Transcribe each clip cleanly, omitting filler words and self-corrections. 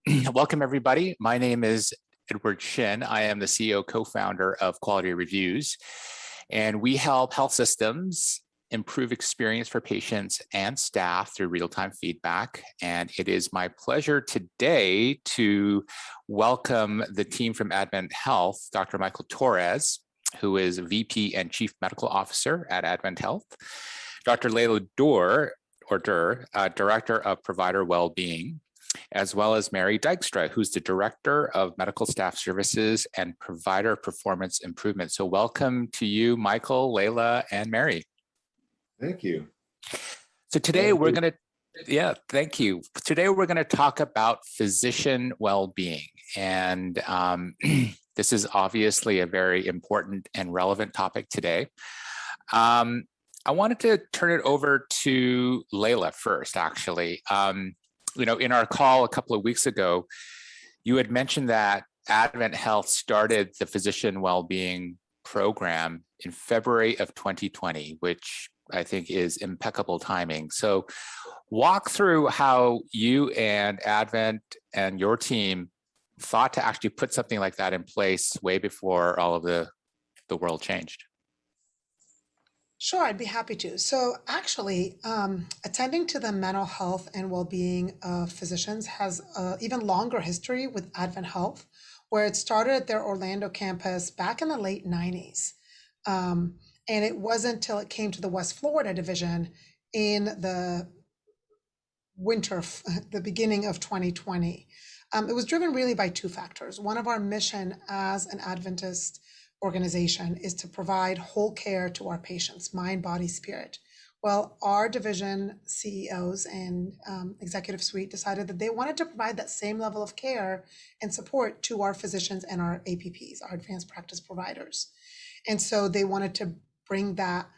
Welcome, everybody. My name is Edward Shin. I am the CEO, co-founder of QReviews, and we help health systems improve experience for patients and staff through real-time feedback. And it is my pleasure today to welcome the team from AdventHealth, Dr. Michael Torres, who is VP and Chief Medical Officer at AdventHealth, Dr. Leila Durr, Director of Provider Wellbeing, as well as Mary Dijkstra, who's the Director of Medical Staff Services and Provider Performance Improvement. So welcome to you, Michael, Leila, and Mary. Thank you. So today we're going to, thank you. Today we're going to talk about physician well-being. And this is obviously a very important and relevant topic today. I wanted to turn it over to Leila first, actually. In our call a couple of weeks ago, you had mentioned that AdventHealth started the physician well-being program in February of 2020, which I think is impeccable timing. So walk through how you and Advent and your team thought to actually put something like that in place way before all of the world changed. Sure, I'd be happy to. So actually, attending to the mental health and well-being of physicians has an even longer history with AdventHealth, where it started at their Orlando campus back in the late 90s. And it wasn't until it came to the West Florida division in the the beginning of 2020. It was driven really by two factors. One of our mission as an Adventist organization is to provide whole care to our patients, mind, body, spirit. Well, our division CEOs and executive suite decided that they wanted to provide that same level of care and support to our physicians and our APPs, our advanced practice providers. And so they wanted to bring that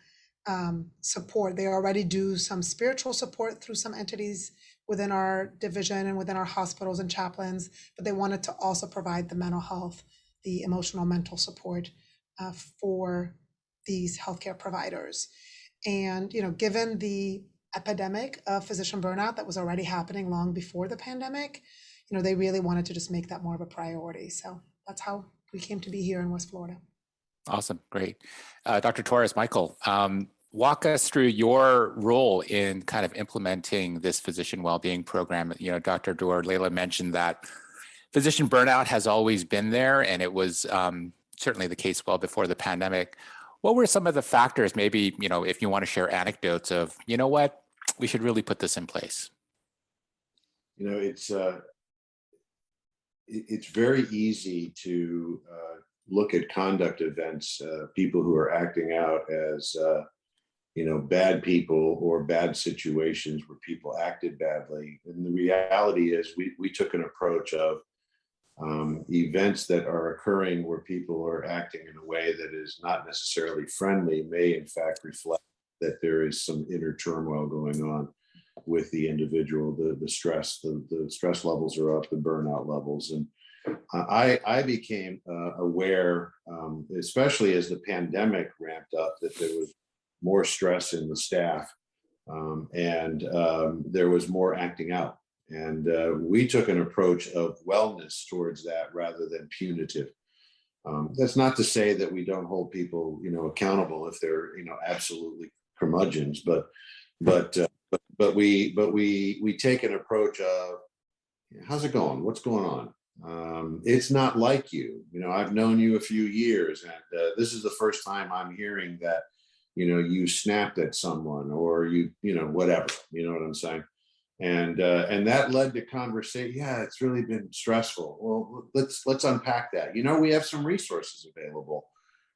support. They already do some spiritual support through some entities within our division and within our hospitals and chaplains, but they wanted to also provide the mental health, the emotional mental support for these healthcare providers. And, given the epidemic of physician burnout that was already happening long before the pandemic, they really wanted to just make that more of a priority. So that's how we came to be here in West Florida. Awesome. Great. Dr. Torres, Michael, walk us through your role in kind of implementing this physician well-being program. Dr. Durr, Leila mentioned that physician burnout has always been there, and it was certainly the case well before the pandemic. What were some of the factors, maybe, if you want to share anecdotes of, we should really put this in place? It's very easy to look at conduct events, people who are acting out as, bad people or bad situations where people acted badly. And the reality is we took an approach of events that are occurring where people are acting in a way that is not necessarily friendly may in fact reflect that there is some inner turmoil going on with the individual. The stress levels are up, the burnout levels. And I became aware, especially as the pandemic ramped up, that there was more stress in the staff and there was more acting out. And we took an approach of wellness towards that rather than punitive. That's not to say that we don't hold people, accountable if they're, absolutely curmudgeons, but we take an approach of, how's it going? What's going on? It's not like you. I've known you a few years, and this is the first time I'm hearing that, you snapped at someone or you whatever. You know what I'm saying? And that led to conversation. Yeah, it's really been stressful. Well, let's unpack that. We have some resources available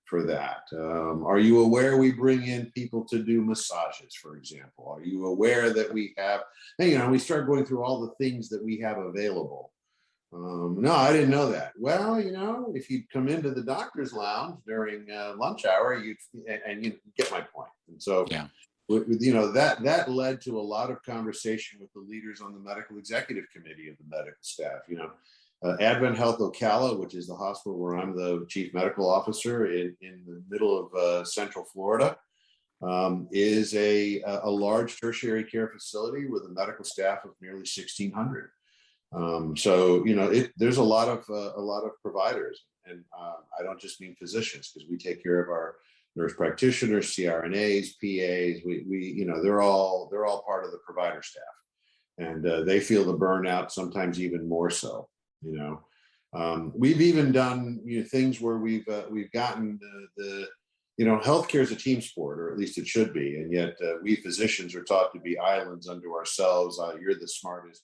for that. Are you aware we bring in people to do massages, for example? Are you aware that we have, we start going through all the things that we have available. No, I didn't know that. Well, if you'd come into the doctor's lounge during lunch hour, you get my point. And so, yeah. That led to a lot of conversation with the leaders on the medical executive committee of the medical staff. AdventHealth Ocala, which is the hospital where I'm the chief medical officer in the middle of Central Florida, is a large tertiary care facility with a medical staff of nearly 1,600. So, you know, there's a lot of providers, and I don't just mean physicians, because we take care of our nurse practitioners, CRNAs, PAs. You know, they're all part of the provider staff, and they feel the burnout sometimes even more so. You know, we've even done things where we've gotten the you know, healthcare is a team sport, or at least it should be, and yet we physicians are taught to be islands unto ourselves. You're the smartest.